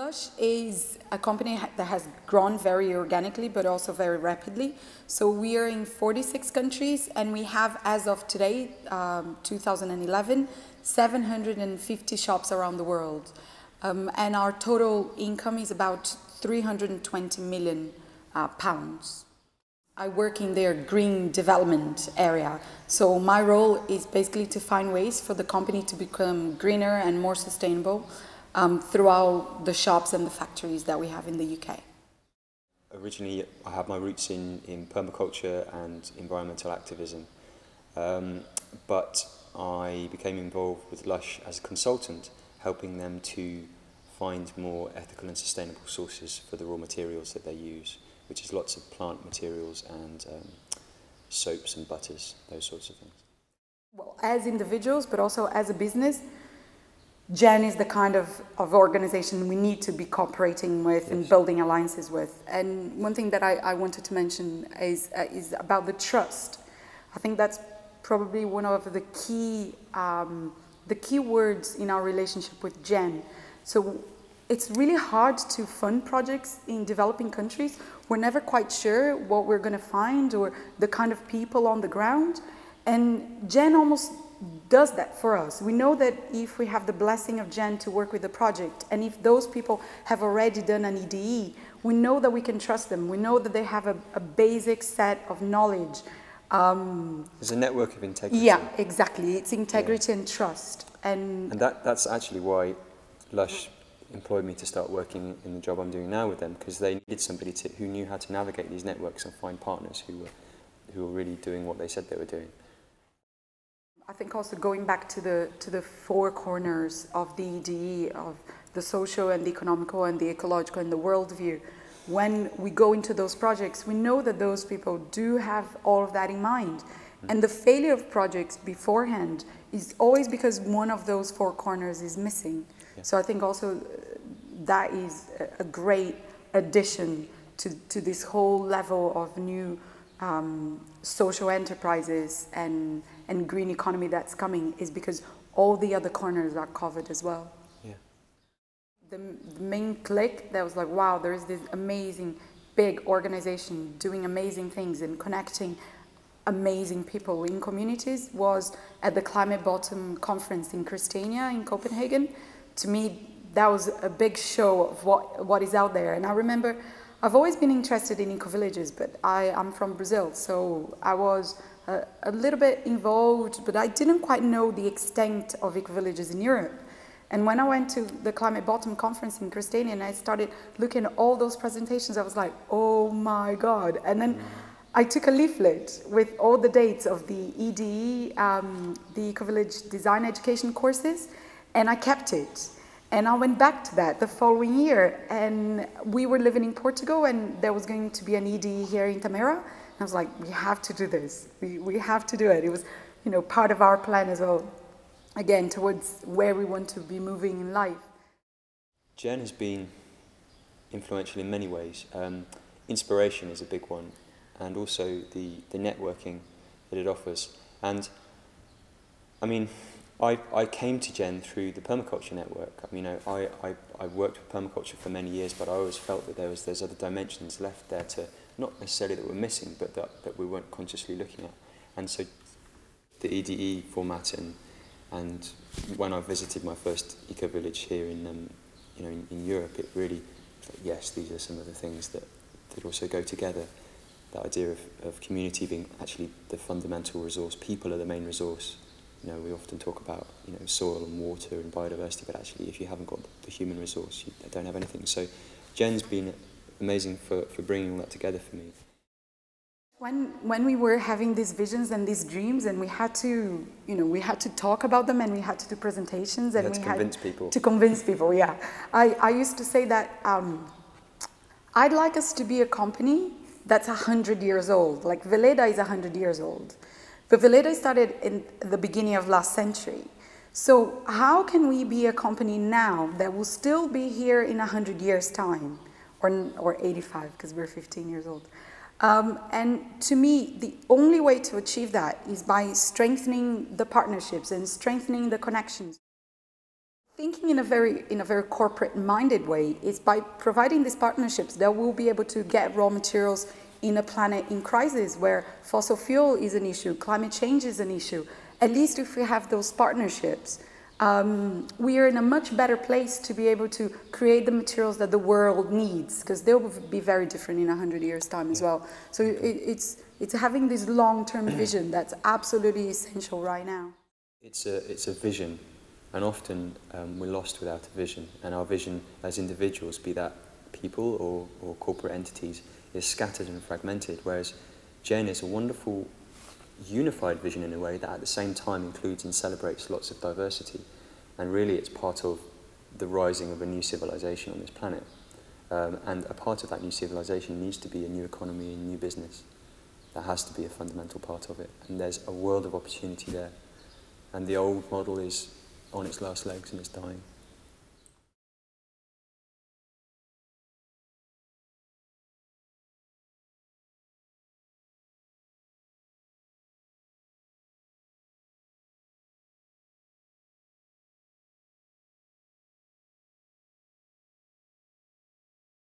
LUSH is a company that has grown very organically, but also very rapidly. So we are in 46 countries, and we have, as of today, 2011, 750 shops around the world. And our total income is about 320 million pounds. I work in their green development area. So my role is basically to find ways for the company to become greener and more sustainable throughout the shops and the factories that we have in the UK. Originally, I have my roots in permaculture and environmental activism, but I became involved with LUSH as a consultant, helping them to find more ethical and sustainable sources for the raw materials that they use, which is lots of plant materials and soaps and butters, those sorts of things. Well, as individuals, but also as a business, Gen is the kind of organization we need to be cooperating with, yes, and building alliances with. And one thing that I wanted to mention is about the trust. I think that's probably one of the key words in our relationship with Gen. So it's really hard to fund projects in developing countries. We're never quite sure what we're going to find or the kind of people on the ground. And Gen almost does that for us. We know that if we have the blessing of Gen to work with the project, and if those people have already done an EDE, we know that we can trust them. We know that they have a basic set of knowledge. There's a network of integrity. Yeah, exactly. It's integrity, yeah, and trust. And that's actually why LUSH employed me to start working in the job I'm doing now with them, because they needed somebody who knew how to navigate these networks and find partners who were really doing what they said they were doing. I think also going back to the four corners of the EDE, of the social and the economical and the ecological and the worldview, when we go into those projects, we know that those people do have all of that in mind. Mm-hmm. And the failure of projects beforehand is always because one of those four corners is missing. Yeah. So I think also that is a great addition to this whole level of new social enterprises and green economy that's coming, is because all the other corners are covered as well. Yeah. The main click that was like, wow, there is this amazing big organization doing amazing things and connecting amazing people in communities was at the Climate Bottom conference in Christiania in Copenhagen. To me, that was a big show of what is out there. And I remember I've always been interested in eco-villages, but I'm from Brazil, so I was a little bit involved, but I didn't quite know the extent of eco-villages in Europe. And when I went to the Climate Bottom conference in Christiania and I started looking at all those presentations, I was like, oh my God. And then I took a leaflet with all the dates of the EDE, the eco-village design education courses, and I kept it. And I went back to that the following year, and we were living in Portugal, and there was going to be an EDE here in Tamera. And I was like, we have to do this. We have to do it. It was, you know, part of our plan as well, again, towards where we want to be moving in life. Gen has been influential in many ways. Inspiration is a big one, and also the networking that it offers. And I mean, I came to Gen through the permaculture network. I mean, I worked with permaculture for many years, but I always felt that there was those other dimensions left there, to not necessarily that were missing, but that we weren't consciously looking at. And so the EDE format and when I visited my first eco-village here in Europe, it really, yes, these are some of the things that also go together. The idea of community being actually the fundamental resource. People are the main resource. You know, we often talk about, you know, soil and water and biodiversity, but actually if you haven't got the human resource, you don't have anything. So Gen's been amazing for bringing all that together for me. When we were having these visions and these dreams, and we had to, you know, we had to talk about them, and we had to do presentations, and we had to convince people, yeah. I used to say that I'd like us to be a company that's 100 years old. Like Veleda is 100 years old. But Veleda started in the beginning of last century. So how can we be a company now that will still be here in 100 years' time? Or 85, because we're 15 years old. And to me, the only way to achieve that is by strengthening the partnerships and strengthening the connections. Thinking in a very corporate-minded way is by providing these partnerships that we'll be able to get raw materials in a planet in crisis where fossil fuel is an issue, climate change is an issue. At least if we have those partnerships, we are in a much better place to be able to create the materials that the world needs, because they will be very different in 100 years' time as well. So it's having this long-term vision that's absolutely essential right now. It's a vision. And often we're lost without a vision, and our vision as individuals, be that people or corporate entities, is scattered and fragmented, whereas Gen is a wonderful unified vision in a way that at the same time includes and celebrates lots of diversity, and really it's part of the rising of a new civilization on this planet. And a part of that new civilization needs to be a new economy, a new business. That has to be a fundamental part of it, and there's a world of opportunity there. And the old model is on its last legs and it's dying.